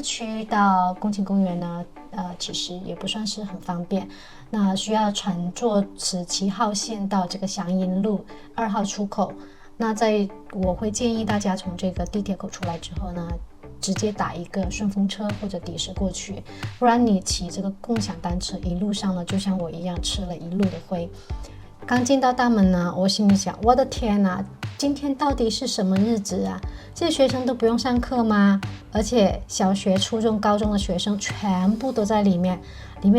区到宫崎公园呢，其实也不算是很方便，那需要乘坐17号线到这个祥银路2号出口。那我会建议大家从这个地铁口出来之后呢，直接打一个顺风车或者的士过去，不然你骑这个共享单车一路上呢，就像我一样吃了一路的灰。刚进到大门呢，我心里想，我的天啊，今天到底是什么日子啊？这些学生都不用上课吗？而且小学、初中、高中的学生全部都在里面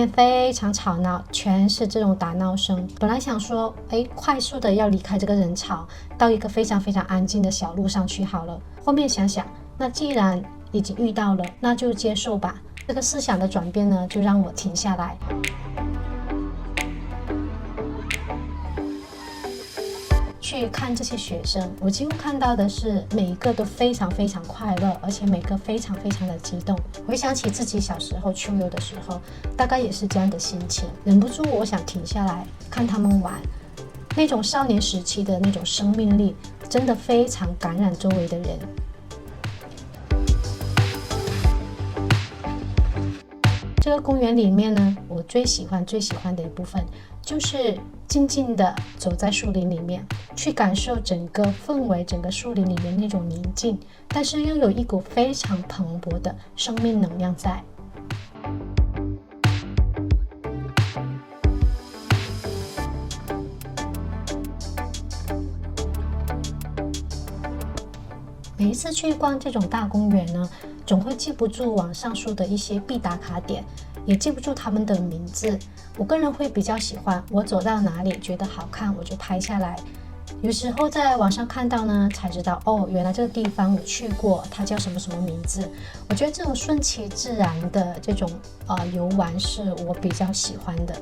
非常吵闹，全是这种打闹声。本来想说，快速的要离开这个人潮，到一个非常非常安静的小路上去好了。后面想想，那既然已经遇到了，那就接受吧。这个思想的转变呢，就让我停下来。去看这些学生，我几乎看到的是每一个都非常非常快乐，而且每个非常非常的激动。回想起自己小时候秋游的时候，大概也是这样的心情，忍不住我想停下来看他们玩。那种少年时期的那种生命力，真的非常感染周围的人。这个公园里面呢，我最喜欢的一部分就是静静的走在树林里面，去感受整个氛围，整个树林里面那种宁静，但是又有一股非常蓬勃的生命能量在。每一次去逛这种大公园呢，总会记不住网上说的一些必打卡点，也记不住他们的名字。我个人会比较喜欢，我走到哪里觉得好看，我就拍下来。有时候在网上看到呢，才知道原来这个地方我去过，它叫什么什么名字。我觉得这种顺其自然的这种游玩是我比较喜欢的。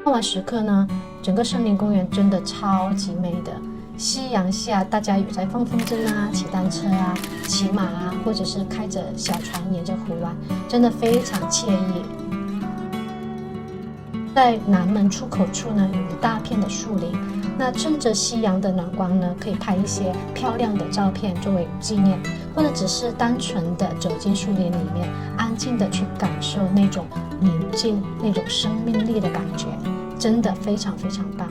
傍晚时刻呢，整个森林公园真的超级美的。夕阳下，大家有在放风筝啊、骑单车啊、骑马啊，或者是开着小船沿着湖湾，真的非常惬意。在南门出口处呢，有一大片的树林，那趁着夕阳的暖光呢，可以拍一些漂亮的照片作为纪念，或者只是单纯的走进树林里面，安静的去感受那种宁静、那种生命力的感觉，真的非常非常棒。